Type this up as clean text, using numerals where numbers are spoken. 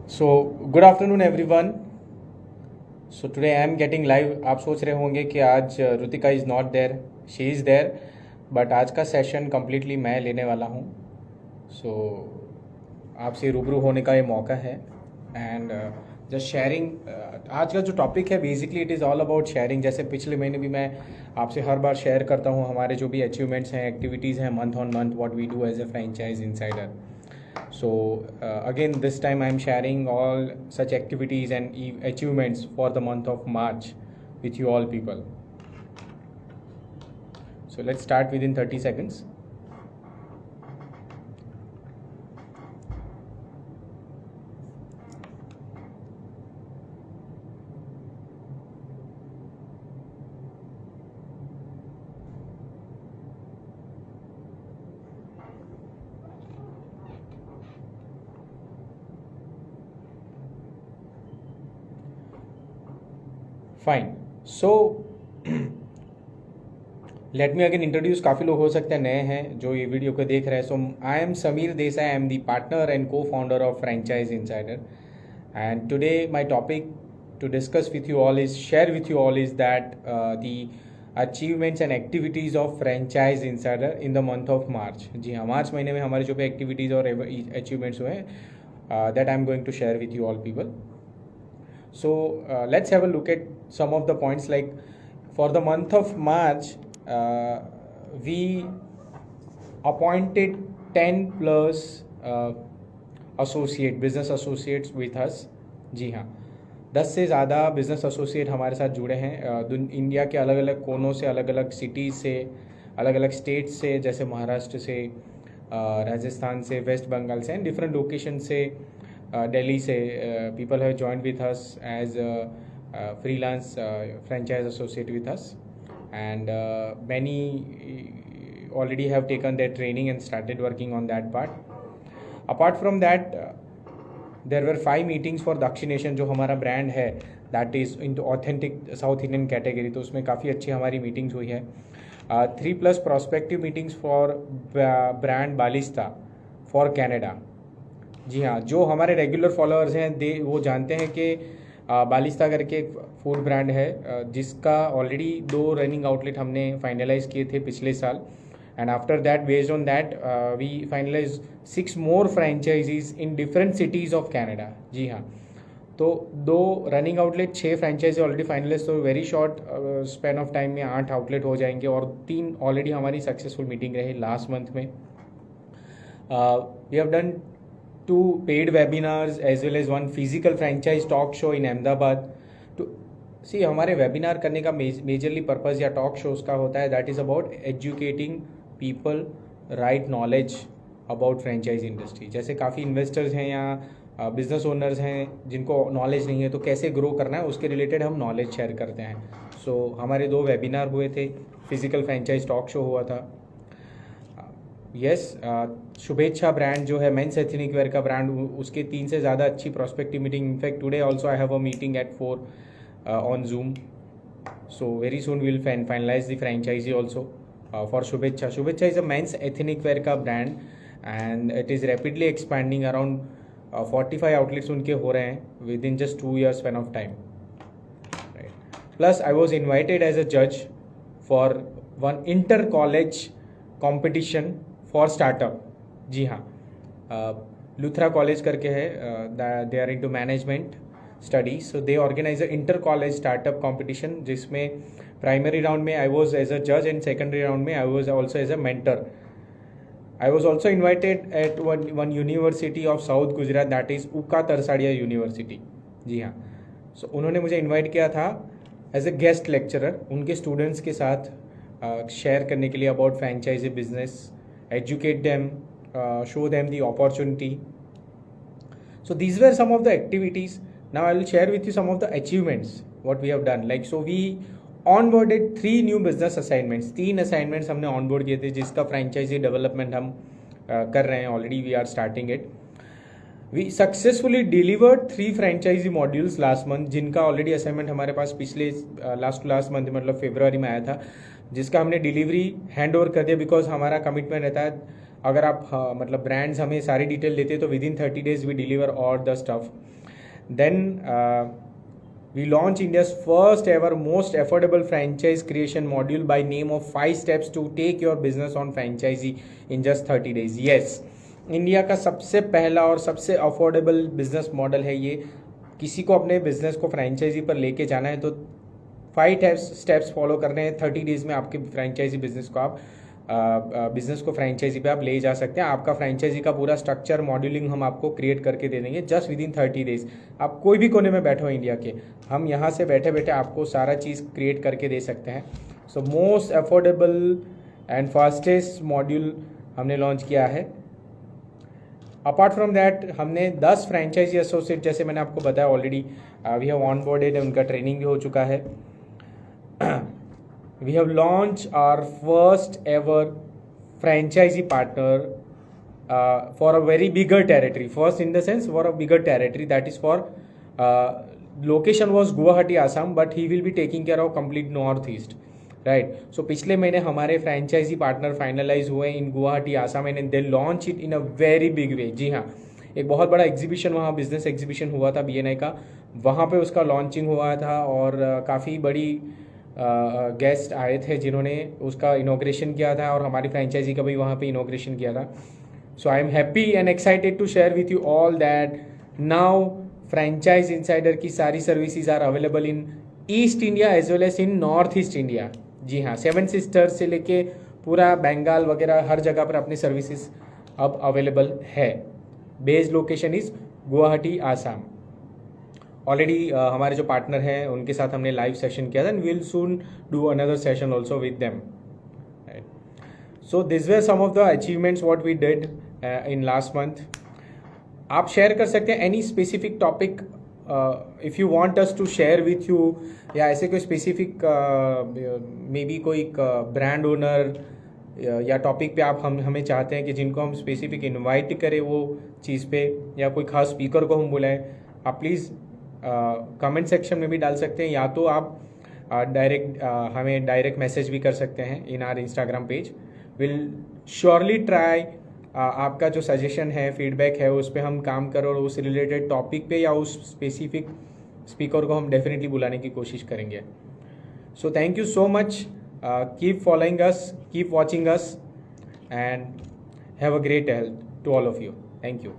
So, good afternoon everyone. So today I am getting live. आप सोच रहे होंगे कि आज Rutika is not there, she is there, but आज का सेशन कम्प्लीटली मैं लेने वाला हूँ. सो आपसे रूबरू होने का ये मौका है एंड जस्ट शेयरिंग. आज का जो टॉपिक है basically it is all about sharing. जैसे पिछले महीने भी मैं आपसे हर बार शेयर करता हूँ हमारे जो भी अचीवमेंट्स हैं, एक्टिविटीज़ हैं, month on month what we do as a franchise insider. So again this time I am sharing all such activities and achievements for the month of March with you all people. So let's start within 30 seconds. Fine. So let me again introduce. काफ़ी लोग हो सकते हैं नए हैं जो ये video को देख रहे हैं. So I am Sameer Desai. I am the partner and co founder of franchise insider. And today my topic to discuss with you all is share with you all is that the achievements and activities of franchise insider in the month of March. जी हाँ, मार्च महीने में हमारे जो भी activities और achievements हुए हैं that I'm going to share with you all people. So let's have a look at some of the points. Like for the month of March we appointed 10 plus business associates with us. जी हाँ, 10 से ज़्यादा business associate हमारे साथ जुड़े हैं India के अलग अलग कोनों से, अलग अलग सिटीज़ से, अलग अलग स्टेट्स से, जैसे महाराष्ट्र से, राजस्थान से, वेस्ट बंगाल से एंड डिफरेंट लोकेशन से, दिल्ली से. People have joined with us as freelance franchise associate with us and many already have taken their training and started working on that part. Apart from that there were 5 meetings for Dakshination जो हमारा brand है that is in authentic south Indian category. तो उसमें काफ़ी अच्छी हमारी meetings हुई है. 3 plus prospective meetings for brand बालिस्ता फॉर कैनेडा. जी हाँ, जो हमारे रेगुलर फॉलोअर्स हैं वो जानते हैं कि बालिस्ता करके एक फूड ब्रांड है जिसका ऑलरेडी 2 रनिंग आउटलेट हमने फाइनलाइज किए थे पिछले साल. And after that, based on that, we finalized 6 more franchises in different cities of Canada. जी हाँ, तो 2 running outlet, 6 franchisee already finalize. तो very short span of time में 8 आउटलेट हो जाएंगे और 3 ऑलरेडी हमारी सक्सेसफुल मीटिंग रही लास्ट मंथ में. We have done 2 paid webinars as well as 1 physical franchise talk show in Ahmedabad. तो सी हमारे वेबिनार करने का मेजरली पर्पज़ या टॉक शोज का होता है that is about educating people right knowledge about franchise industry. जैसे काफ़ी इन्वेस्टर्स हैं या बिजनेस ओनर्स हैं जिनको नॉलेज नहीं है, तो कैसे ग्रो करना है उसके रिलेटेड हम नॉलेज शेयर करते हैं. सो हमारे 2 वेबिनार हुए थे, फिजिकल फ्रेंचाइज टॉक शो हुआ था. यस, शुभेच्छा ब्रांड जो है मेंस एथनिक वेयर का ब्रांड, उसके 3 से ज़्यादा अच्छी prospective meeting. In fact today also I have a meeting at 4 on Zoom. So very soon we will finalize the franchisee also for Shubhecha. Shubhecha is a men's ethnic wear का brand and it is rapidly expanding. Around 45 outlets उनके हो रहे हैं within just 2 years span of time. Right. Plus I was invited as a judge for one inter-college competition for startup. जी हाँ, Luthra college करके है, they are into management studies. So they organize a inter college startup competition जिसमें primary round में I was as a judge and secondary round में I was also as a mentor. I was also invited at one university of South Gujarat that is उका तरसाड़िया university. जी हाँ, so उन्होंने मुझे invite किया था as a guest lecturer उनके students के साथ शेयर करने के लिए about franchisee business, educate them, show them the opportunity. So these were some of the activities. Now I will share with you some of the achievements what we have done. Like so we onboarded 3 new business assignments. 3 assignments हमने onboard किए थे जिसका franchisee development हम कर रहे हैं. Already we are starting it. We successfully delivered 3 franchisee modules last month जिनका already assignment हमारे पास पिछले लास्ट मंथ मतलब फरवरी में आया था, जिसका हमने डिलीवरी हैंड ओवर कर दिया बिकॉज हमारा कमिटमेंट रहता है अगर आप मतलब ब्रांड्स हमें सारी डिटेल देते तो within 30 days we deliver all the stuff. Then we launch India's first ever most affordable franchise creation module by name of 5 steps to take your business on franchisee in just 30 days. Yes, India का सबसे पहला और सबसे affordable business model है ये. किसी को अपने बिजनेस को फ्रेंचाइजी पर लेके जाना है तो 5 स्टेप्स फॉलो करने हैं. 30 डेज में आपके फ्रेंचाइजी बिजनेस को फ्रेंचाइजी पे आप ले जा सकते हैं. आपका फ्रेंचाइजी का पूरा स्ट्रक्चर मॉड्यूलिंग हम आपको क्रिएट करके दे देंगे जस्ट विद इन 30 डेज. आप कोई भी कोने में बैठो इंडिया के, हम यहाँ से बैठे बैठे आपको सारा चीज़ क्रिएट करके दे सकते हैं. So most affordable and fastest module हमने लॉन्च किया है. अपार्ट फ्रॉम दैट हमने 10 फ्रेंचाइजी एसोसिएट, जैसे मैंने आपको बताया ऑलरेडी, वी हैव ऑनबोर्डेड, उनका ट्रेनिंग भी हो चुका है. We have launched our first ever franchisee partner for a very bigger territory. First in the sense for a bigger territory, that is for location was Guwahati, Assam, but he will be taking care of complete northeast. Right. So पिछले महीने हमारे franchise partner finalize हुए in Guwahati Assam and they launch it in a very big way. जी हाँ, एक बहुत बड़ा exhibition वहाँ बिजनेस एग्जीबिशन हुआ था BNI का, वहाँ पे उसका लॉन्चिंग हुआ था और काफ़ी बड़ी गेस्ट आए थे जिन्होंने उसका इनॉग्रेशन किया था और हमारी फ्रेंचाइजी का भी वहाँ पे इनॉग्रेशन किया था. So I am happy and excited to share with you all that now franchise insider की सारी services are available in east India as well as in north east India. जी हाँ, 7 सिस्टर्स से लेके पूरा बंगाल वगैरह हर जगह पर अपनी सर्विसेज अब अवेलेबल है. Based location is Guwahati Assam. Already हमारे जो पार्टनर हैं उनके साथ हमने लाइव सेशन किया था and will soon do another session also with them. So this were some of the achievements what we did in last month. आप शेयर कर सकते हैं any specific topic if you want us to share with you, या ऐसे कोई specific maybe कोई brand owner या topic पे आप हमें चाहते हैं कि जिनको हम स्पेसिफिक इनवाइट करें वो चीज़ पे, या कोई खास स्पीकर को हम बुलाएं, आप प्लीज़ कमेंट सेक्शन में भी डाल सकते हैं, या तो आप हमें डायरेक्ट मैसेज भी कर सकते हैं in our Instagram page. Will surely try आपका जो सजेशन है, फीडबैक है, उस पर हम काम करें और उस रिलेटेड टॉपिक पे या उस स्पेसिफिक स्पीकर को हम डेफिनेटली बुलाने की कोशिश करेंगे. So thank you so much. Keep following us, keep watching us and have a great health to all of you. Thank you.